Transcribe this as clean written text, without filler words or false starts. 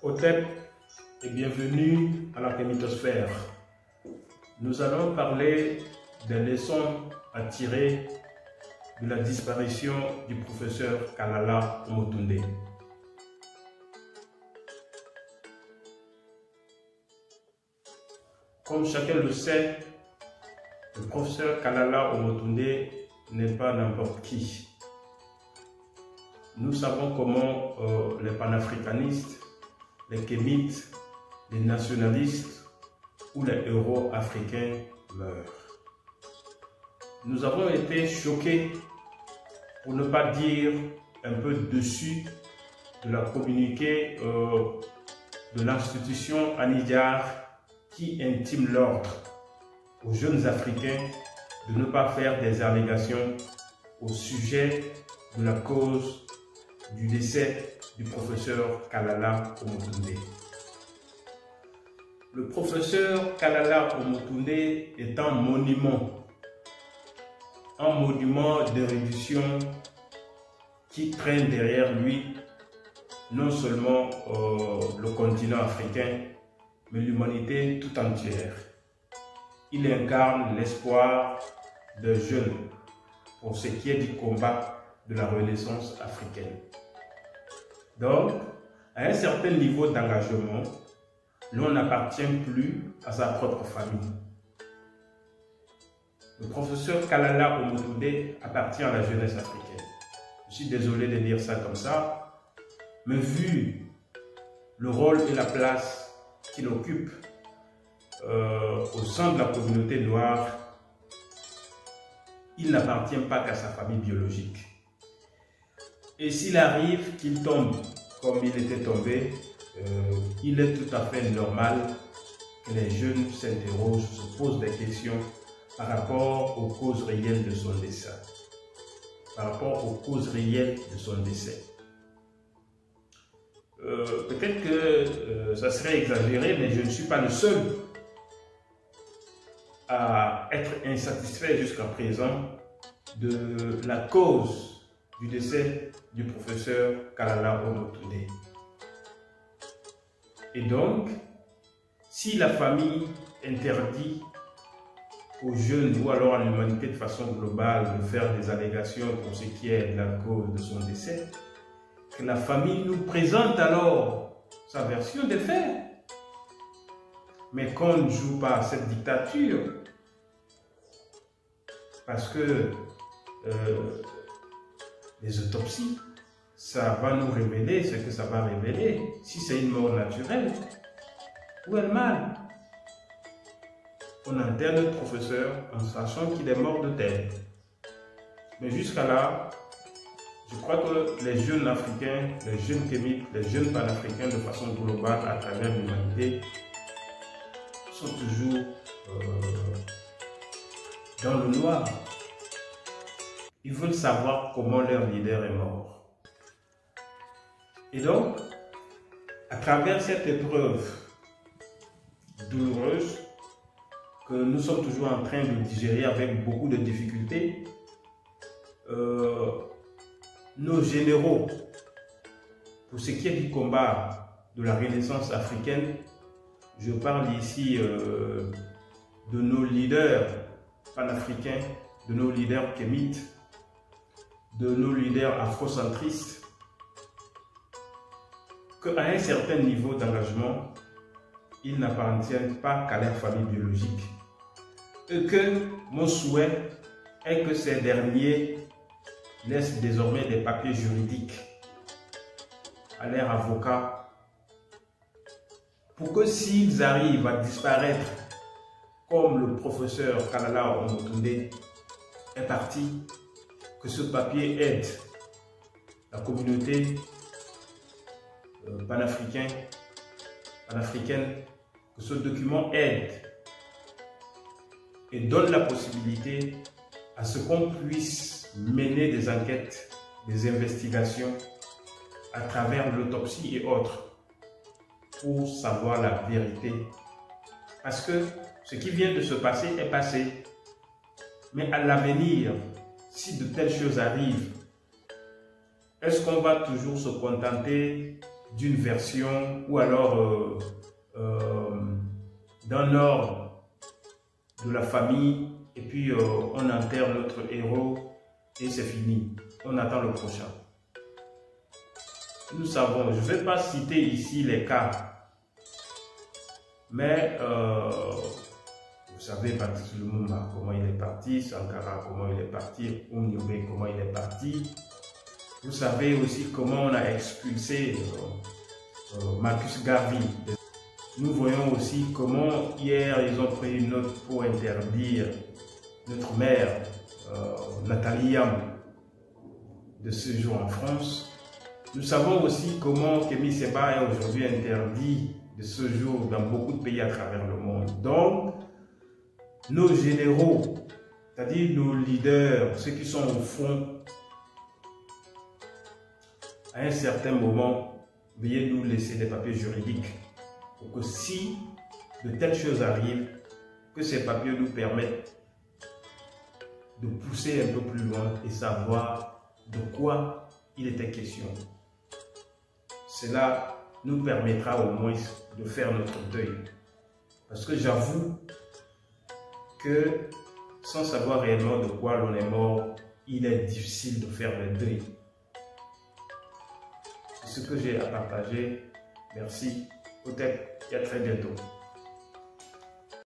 Hotep et bienvenue à la Kémitosphère. Nous allons parler des leçons à tirer de la disparition du professeur Kalala Omotunde. Comme chacun le sait, le professeur Kalala Omotunde n'est pas n'importe qui. Nous savons comment les panafricanistes, les kémites, les nationalistes ou les héros africains meurent. Nous avons été choqués, pour ne pas dire un peu déçus, de la communiqué de l'institution Anidjar qui intime l'ordre aux jeunes Africains de ne pas faire des allégations au sujet de la cause du décès du professeur Kalala Omotunde. Le professeur Kalala Omotunde est un monument d'érudition qui traîne derrière lui non seulement le continent africain, mais l'humanité tout entière. Il incarne l'espoir des jeunes pour ce qui est du combat de la Renaissance africaine. Donc, à un certain niveau d'engagement, l'on n'appartient plus à sa propre famille. Le professeur Kalala Omotunde appartient à la jeunesse africaine. Je suis désolé de dire ça comme ça, mais vu le rôle et la place qu'il occupe au sein de la communauté noire, il n'appartient pas qu'à sa famille biologique. Et s'il arrive qu'il tombe comme il était tombé, il est tout à fait normal que les jeunes s'interrogent, se posent des questions par rapport aux causes réelles de son décès. Peut-être que ça serait exagéré, mais je ne suis pas le seul à être insatisfait jusqu'à présent de la cause du décès du professeur Kalala Omotunde. Et donc, si la famille interdit aux jeunes ou alors à l'humanité de façon globale de faire des allégations pour ce qui est de la cause de son décès, que la famille nous présente alors sa version des faits. Mais qu'on ne joue pas à cette dictature, parce que les autopsies, ça va nous révéler ce que ça va révéler. Si c'est une mort naturelle, où est le mal? On interne le professeur en sachant qu'il est mort de terre. Mais jusqu'à là, je crois que les jeunes africains, les jeunes kémites, les jeunes panafricains de façon globale à travers l'humanité sont toujours dans le noir. Ils veulent savoir comment leur leader est mort. Et donc, à travers cette épreuve douloureuse que nous sommes toujours en train de digérer avec beaucoup de difficultés, nos généraux, pour ce qui est du combat de la Renaissance africaine, je parle ici de nos leaders panafricains, de nos leaders kémites, de nos leaders afrocentristes, qu'à un certain niveau d'engagement, ils n'appartiennent pas qu'à leur famille biologique. Et que mon souhait est que ces derniers laissent désormais des papiers juridiques à leurs avocats pour que s'ils arrivent à disparaître comme le professeur Kalala Omotunde est parti, que ce papier aide la communauté panafricaine, que ce document aide et donne la possibilité à ce qu'on puisse mener des enquêtes, des investigations à travers l'autopsie et autres pour savoir la vérité. Parce que ce qui vient de se passer est passé. Mais à l'avenir, si de telles choses arrivent, est-ce qu'on va toujours se contenter d'une version ou alors d'un ordre de la famille et puis on enterre notre héros et c'est fini. On attend le prochain. Nous savons, je ne vais pas citer ici les cas, mais vous savez, Patrice Lumumba, comment il est parti, Sankara, comment il est parti, Oumniobé, comment il est parti. Vous savez aussi comment on a expulsé Marcus Garvey. Nous voyons aussi comment hier ils ont pris une note pour interdire notre mère, Nathalie Yamb, de séjour en France. Nous savons aussi comment Kémy Séba est aujourd'hui interdit de séjour dans beaucoup de pays à travers le monde. Donc, nos généraux, c'est-à-dire nos leaders, ceux qui sont au front, à un certain moment, veuillez nous laisser des papiers juridiques pour que si de telles choses arrivent, que ces papiers nous permettent de pousser un peu plus loin et savoir de quoi il était question. Cela nous permettra au moins de faire notre deuil. Parce que j'avoue que sans savoir réellement de quoi l'on est mort, il est difficile de faire le deuil. C'est ce que j'ai à partager. Merci. Peut-être et à très bientôt.